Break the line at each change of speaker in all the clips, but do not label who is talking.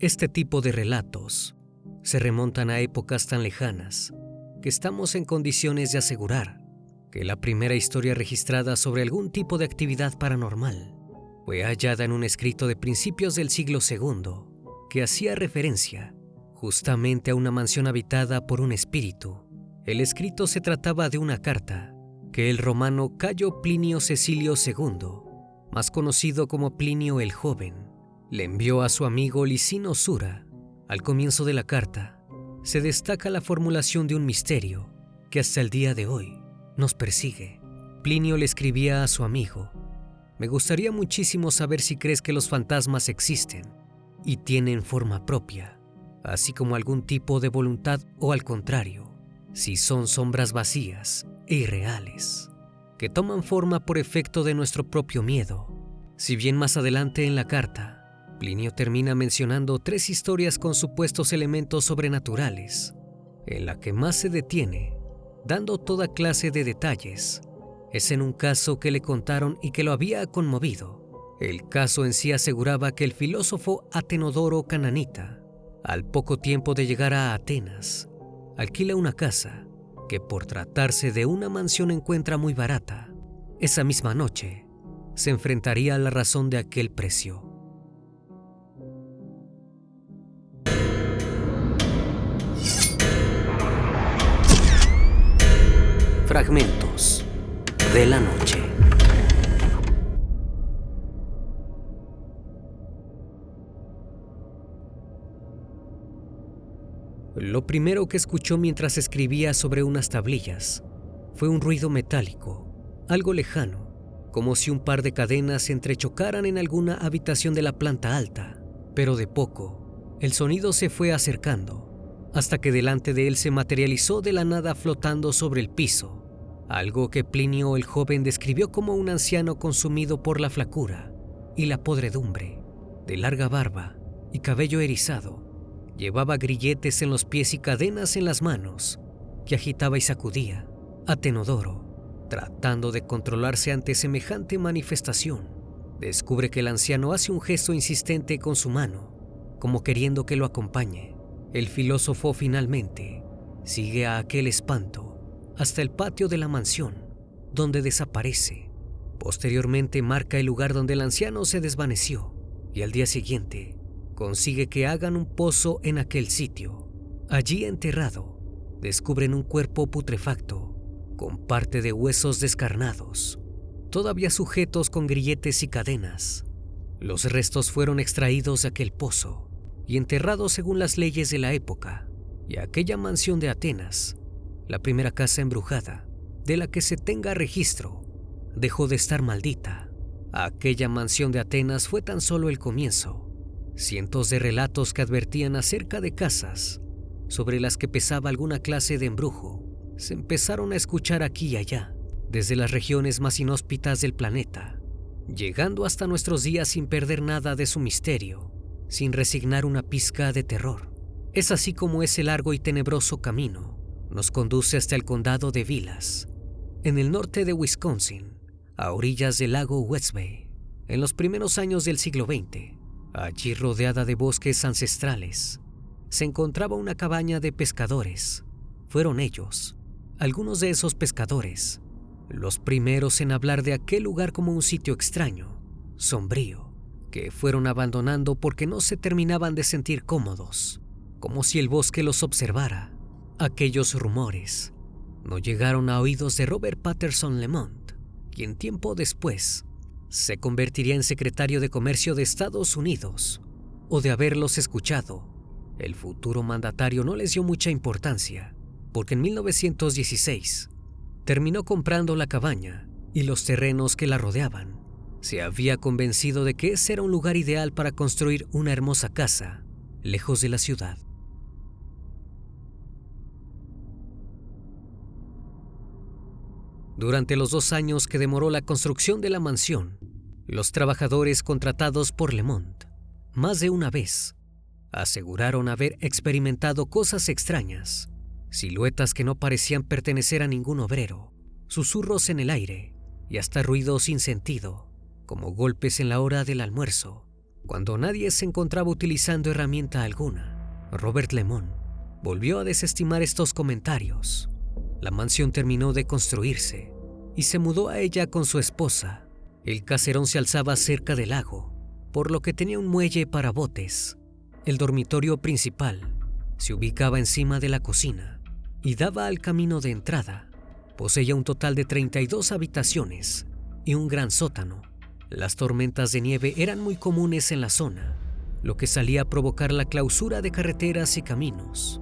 Este tipo de relatos se remontan a épocas tan lejanas que estamos en condiciones de asegurar que la primera historia registrada sobre algún tipo de actividad paranormal fue hallada en un escrito de principios del siglo II que hacía referencia justamente a una mansión habitada por un espíritu. El escrito se trataba de una carta que el romano Cayo Plinio Cecilio II, más conocido como Plinio el Joven, le envió a su amigo Licino Sura. Al comienzo de la carta se destaca la formulación de un misterio que hasta el día de hoy nos persigue. Plinio le escribía a su amigo: «Me gustaría muchísimo saber si crees que los fantasmas existen y tienen forma propia, así como algún tipo de voluntad, o al contrario, si son sombras vacías e irreales, que toman forma por efecto de nuestro propio miedo». Si bien más adelante en la carta, Plinio termina mencionando 3 historias con supuestos elementos sobrenaturales, en la que más se detiene, dando toda clase de detalles, es en un caso que le contaron y que lo había conmovido. El caso en sí aseguraba que el filósofo Atenodoro Cananita, al poco tiempo de llegar a Atenas, alquila una casa que por tratarse de una mansión encuentra muy barata. Esa misma noche se enfrentaría a la razón de aquel precio. Fragmentos de la noche. Lo primero que escuchó mientras escribía sobre unas tablillas fue un ruido metálico, algo lejano, como si un par de cadenas se entrechocaran en alguna habitación de la planta alta. Pero de poco, el sonido se fue acercando, hasta que delante de él se materializó de la nada flotando sobre el piso, algo que Plinio el Joven describió como un anciano consumido por la flacura y la podredumbre, de larga barba y cabello erizado. Llevaba grilletes en los pies y cadenas en las manos, que agitaba y sacudía. Atenodoro, tratando de controlarse ante semejante manifestación, descubre que el anciano hace un gesto insistente con su mano, como queriendo que lo acompañe. El filósofo finalmente sigue a aquel espanto hasta el patio de la mansión, donde desaparece. Posteriormente marca el lugar donde el anciano se desvaneció y al día siguiente consigue que hagan un pozo en aquel sitio. Allí enterrado, descubren un cuerpo putrefacto con parte de huesos descarnados, todavía sujetos con grilletes y cadenas. Los restos fueron extraídos de aquel pozo y enterrados según las leyes de la época, y aquella mansión de Atenas, la primera casa embrujada de la que se tenga registro, dejó de estar maldita. Aquella mansión de Atenas fue tan solo el comienzo. Cientos de relatos que advertían acerca de casas sobre las que pesaba alguna clase de embrujo se empezaron a escuchar aquí y allá, desde las regiones más inhóspitas del planeta, llegando hasta nuestros días sin perder nada de su misterio, sin resignar una pizca de terror. Es así como ese largo y tenebroso camino nos conduce hasta el condado de Vilas, en el norte de Wisconsin, a orillas del lago West Bay. En los primeros años del siglo XX, allí rodeada de bosques ancestrales, se encontraba una cabaña de pescadores. Fueron ellos, algunos de esos pescadores, los primeros en hablar de aquel lugar como un sitio extraño, sombrío, que fueron abandonando porque no se terminaban de sentir cómodos, como si el bosque los observara. Aquellos rumores no llegaron a oídos de Robert Patterson Lemont, quien tiempo después se convertiría en secretario de Comercio de Estados Unidos. O de haberlos escuchado, el futuro mandatario no les dio mucha importancia, porque en 1916 terminó comprando la cabaña y los terrenos que la rodeaban. Se había convencido de que ese era un lugar ideal para construir una hermosa casa, lejos de la ciudad. Durante los 2 años que demoró la construcción de la mansión, los trabajadores contratados por Lemont, más de una vez, aseguraron haber experimentado cosas extrañas, siluetas que no parecían pertenecer a ningún obrero, susurros en el aire y hasta ruidos sin sentido, como golpes en la hora del almuerzo, Cuando nadie se encontraba utilizando herramienta alguna, Robert Lemond volvió a desestimar estos comentarios. La mansión terminó de construirse y se mudó a ella con su esposa. El caserón se alzaba cerca del lago, por lo que tenía un muelle para botes. El dormitorio principal se ubicaba encima de la cocina y daba al camino de entrada. Poseía un total de 32 habitaciones y un gran sótano. Las tormentas de nieve eran muy comunes en la zona, lo que salía a provocar la clausura de carreteras y caminos,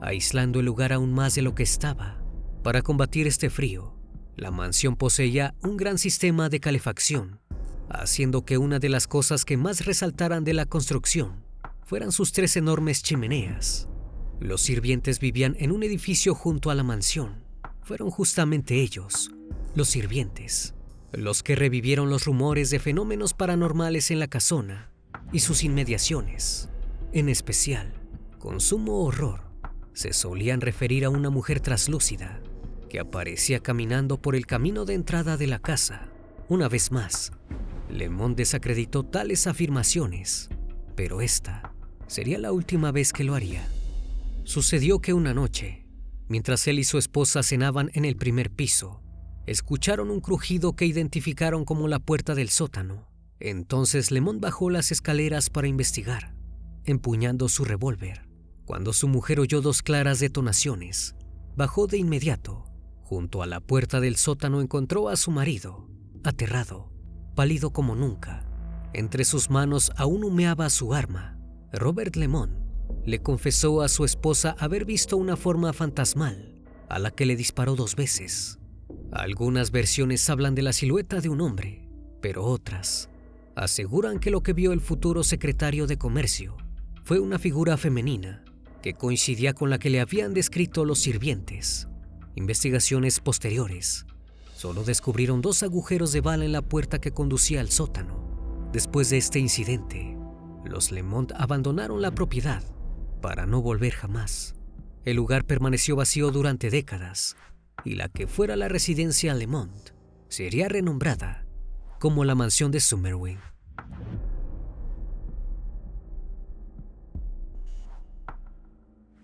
aislando el lugar aún más de lo que estaba. Para combatir este frío, la mansión poseía un gran sistema de calefacción, haciendo que una de las cosas que más resaltaran de la construcción fueran sus 3 enormes chimeneas. Los sirvientes vivían en un edificio junto a la mansión. Fueron justamente ellos, los sirvientes, los que revivieron los rumores de fenómenos paranormales en la casona y sus inmediaciones. En especial, con sumo horror, se solían referir a una mujer traslúcida que aparecía caminando por el camino de entrada de la casa. Una vez más, Lemond desacreditó tales afirmaciones, pero esta sería la última vez que lo haría. Sucedió que una noche, mientras él y su esposa cenaban en el primer piso, escucharon un crujido que identificaron como la puerta del sótano. Entonces Lemond bajó las escaleras para investigar, empuñando su revólver. Cuando su mujer oyó 2 claras detonaciones, bajó de inmediato. Junto a la puerta del sótano encontró a su marido, aterrado, pálido como nunca. Entre sus manos aún humeaba su arma. Robert Lemond le confesó a su esposa haber visto una forma fantasmal, a la que le disparó 2 veces. Algunas versiones hablan de la silueta de un hombre, pero otras aseguran que lo que vio el futuro secretario de Comercio fue una figura femenina que coincidía con la que le habían descrito los sirvientes. Investigaciones posteriores solo descubrieron 2 agujeros de bala en la puerta que conducía al sótano. Después de este incidente, los Lemond abandonaron la propiedad para no volver jamás. El lugar permaneció vacío durante décadas y la que fuera la residencia Lemond sería renombrada como la mansión de Summerwing.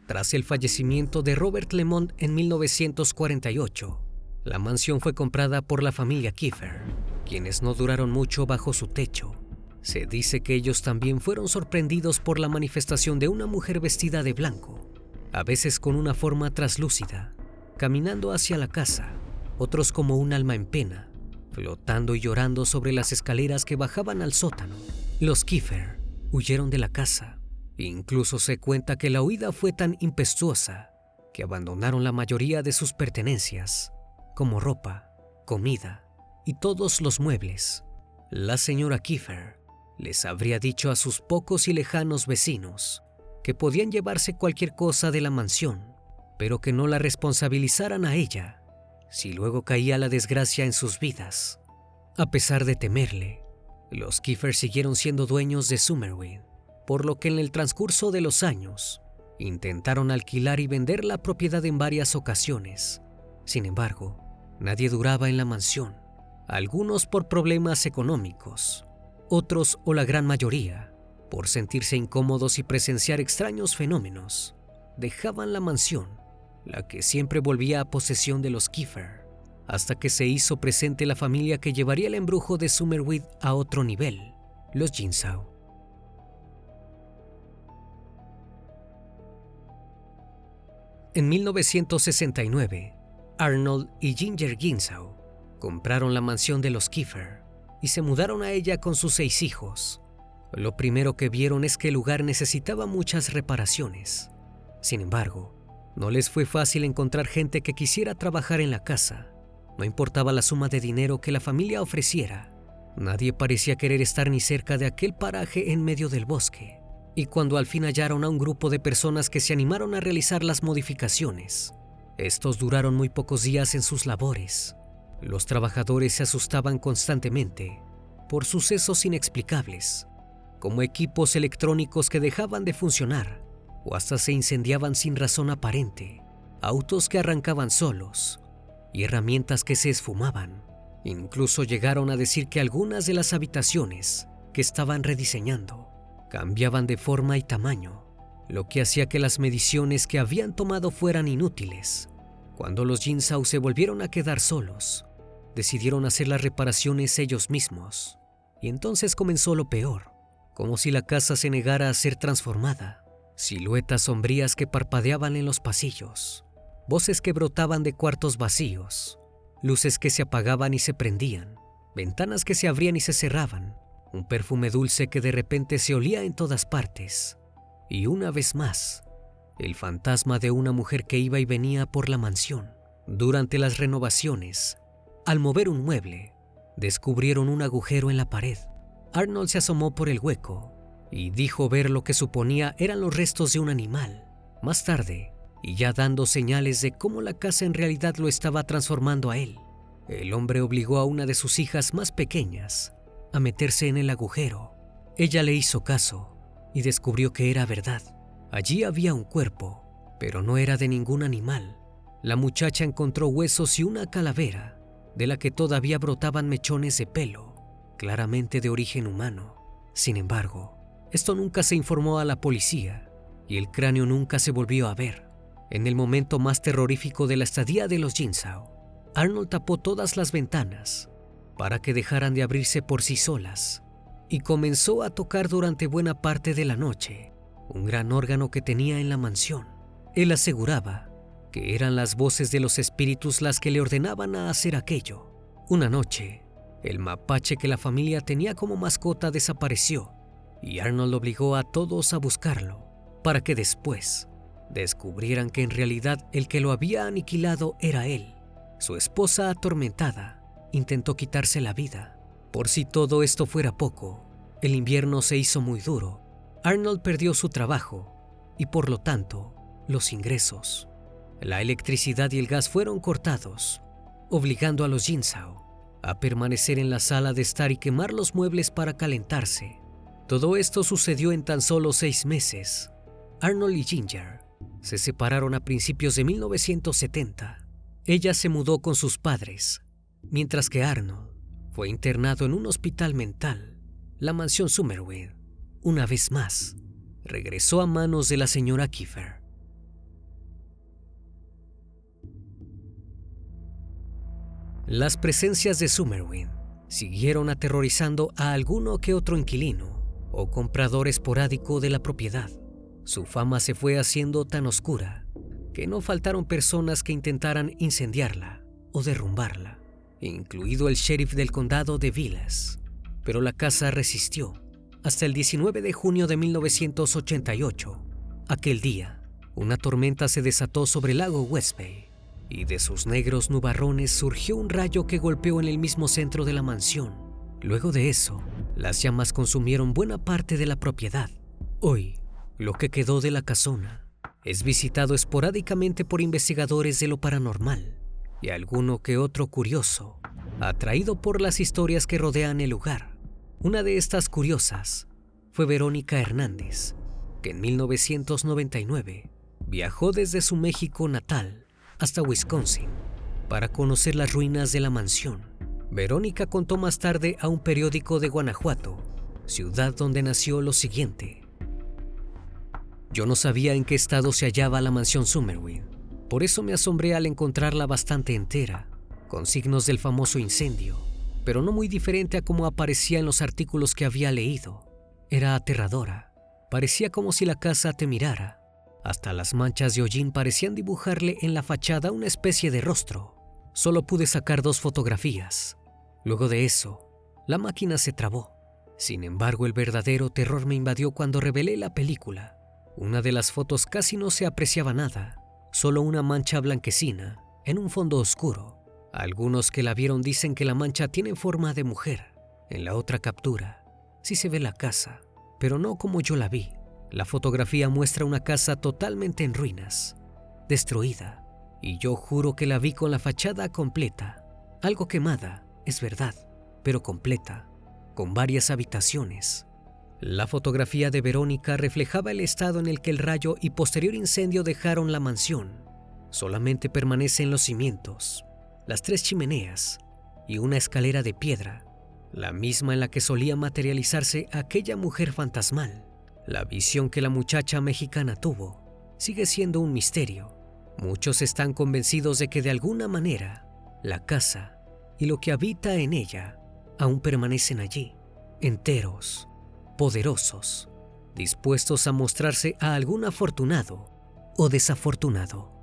Tras el fallecimiento de Robert Lemond en 1948, la mansión fue comprada por la familia Kiefer, quienes no duraron mucho bajo su techo. Se dice que ellos también fueron sorprendidos por la manifestación de una mujer vestida de blanco, a veces con una forma traslúcida, caminando hacia la casa, otros como un alma en pena, flotando y llorando sobre las escaleras que bajaban al sótano. Los Kiefer huyeron de la casa. Incluso se cuenta que la huida fue tan impetuosa que abandonaron la mayoría de sus pertenencias, como ropa, comida y todos los muebles. La señora Kiefer les habría dicho a sus pocos y lejanos vecinos que podían llevarse cualquier cosa de la mansión, pero que no la responsabilizaran a ella si luego caía la desgracia en sus vidas. A pesar de temerle, los Kiefer siguieron siendo dueños de Summerwing, por lo que en el transcurso de los años intentaron alquilar y vender la propiedad en varias ocasiones. Sin embargo, nadie duraba en la mansión, algunos por problemas económicos, otros o la gran mayoría por sentirse incómodos y presenciar extraños fenómenos. Dejaban la mansión, la que siempre volvía a posesión de los Kiefer, hasta que se hizo presente la familia que llevaría el embrujo de Summerwing a otro nivel, los Jigsaw. En 1969, Arnold y Ginger Jigsaw compraron la mansión de los Kiefer y se mudaron a ella con sus 6 hijos. Lo primero que vieron es que el lugar necesitaba muchas reparaciones. Sin embargo, no les fue fácil encontrar gente que quisiera trabajar en la casa. No importaba la suma de dinero que la familia ofreciera. Nadie parecía querer estar ni cerca de aquel paraje en medio del bosque. Y cuando al fin hallaron a un grupo de personas que se animaron a realizar las modificaciones, estos duraron muy pocos días en sus labores. Los trabajadores se asustaban constantemente por sucesos inexplicables, como equipos electrónicos que dejaban de funcionar o hasta se incendiaban sin razón aparente, autos que arrancaban solos y herramientas que se esfumaban. Incluso llegaron a decir que algunas de las habitaciones que estaban rediseñando. Cambiaban de forma y tamaño, lo que hacía que las mediciones que habían tomado fueran inútiles. Cuando los Jigsaw se volvieron a quedar solos, decidieron hacer las reparaciones ellos mismos. Y entonces comenzó lo peor, como si la casa se negara a ser transformada. Siluetas sombrías que parpadeaban en los pasillos, voces que brotaban de cuartos vacíos, luces que se apagaban y se prendían, ventanas que se abrían y se cerraban, un perfume dulce que de repente se olía en todas partes. Y una vez más, el fantasma de una mujer que iba y venía por la mansión. Durante las renovaciones, al mover un mueble, descubrieron un agujero en la pared. Arnold se asomó por el hueco y dijo ver lo que suponía eran los restos de un animal. Más tarde, y ya dando señales de cómo la casa en realidad lo estaba transformando a él, el hombre obligó a una de sus hijas más pequeñas a meterse en el agujero. Ella le hizo caso y descubrió que era verdad. Allí había un cuerpo, pero no era de ningún animal. La muchacha encontró huesos y una calavera, de la que todavía brotaban mechones de pelo, claramente de origen humano. Sin embargo, esto nunca se informó a la policía y el cráneo nunca se volvió a ver. En el momento más terrorífico de la estadía de los Jigsaw, Arnold tapó todas las ventanas para que dejaran de abrirse por sí solas y comenzó a tocar durante buena parte de la noche un gran órgano que tenía en la mansión. Él aseguraba que eran las voces de los espíritus las que le ordenaban a hacer aquello. Una noche, el mapache que la familia tenía como mascota desapareció y Arnold obligó a todos a buscarlo para que después descubrieran que en realidad el que lo había aniquilado era él. Su esposa, atormentada, intentó quitarse la vida. Por si todo esto fuera poco, el invierno se hizo muy duro. Arnold perdió su trabajo y por lo tanto los ingresos. La electricidad y el gas fueron cortados, obligando a los Jigsaw a permanecer en la sala de estar y quemar los muebles para calentarse. Todo esto sucedió en tan solo 6 meses. Arnold y Ginger se separaron a principios de 1970. Ella se mudó con sus padres, mientras que Arnold fue internado en un hospital mental. La mansión Summerwind, una vez más, regresó a manos de la señora Kiefer. Las presencias de Summerwind siguieron aterrorizando a alguno que otro inquilino o comprador esporádico de la propiedad. Su fama se fue haciendo tan oscura que no faltaron personas que intentaran incendiarla o derrumbarla, incluido el sheriff del condado de Vilas. Pero la casa resistió hasta el 19 de junio de 1988. Aquel día, una tormenta se desató sobre el lago West Bay y de sus negros nubarrones surgió un rayo que golpeó en el mismo centro de la mansión. Luego de eso, las llamas consumieron buena parte de la propiedad. Hoy, lo que quedó de la casona es visitado esporádicamente por investigadores de lo paranormal y alguno que otro curioso, atraído por las historias que rodean el lugar. Una de estas curiosas fue Verónica Hernández, que en 1999 viajó desde su México natal hasta Wisconsin para conocer las ruinas de la mansión. Verónica contó más tarde a un periódico de Guanajuato, ciudad donde nació, lo siguiente: yo no sabía en qué estado se hallaba la mansión Summerwind, por eso me asombré al encontrarla bastante entera, con signos del famoso incendio, pero no muy diferente a como aparecía en los artículos que había leído. Era aterradora, parecía como si la casa te mirara. Hasta las manchas de hollín parecían dibujarle en la fachada una especie de rostro. Solo pude sacar 2 fotografías. Luego de eso, la máquina se trabó. Sin embargo, el verdadero terror me invadió cuando revelé la película. Una de las fotos casi no se apreciaba nada, solo una mancha blanquecina en un fondo oscuro. Algunos que la vieron dicen que la mancha tiene forma de mujer. En la otra captura sí se ve la casa, pero no como yo la vi. La fotografía muestra una casa totalmente en ruinas, destruida, y yo juro que la vi con la fachada completa. Algo quemada, es verdad, pero completa, con varias habitaciones. La fotografía de Verónica reflejaba el estado en el que el rayo y posterior incendio dejaron la mansión. Solamente permanecen los cimientos, las 3 chimeneas y una escalera de piedra. la misma en la que solía materializarse aquella mujer fantasmal. La visión que la muchacha mexicana tuvo sigue siendo un misterio. Muchos están convencidos de que de alguna manera la casa y lo que habita en ella aún permanecen allí, enteros, poderosos, dispuestos a mostrarse a algún afortunado o desafortunado.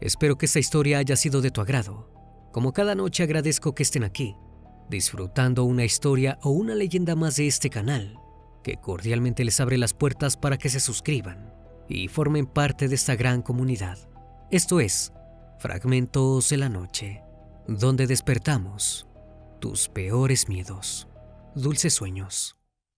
Espero que esta historia haya sido de tu agrado. Como cada noche agradezco que estén aquí, disfrutando una historia o una leyenda más de este canal, que cordialmente les abre las puertas para que se suscriban y formen parte de esta gran comunidad. Esto es Fragmentos de la Noche, donde despertamos tus peores miedos. Dulces sueños.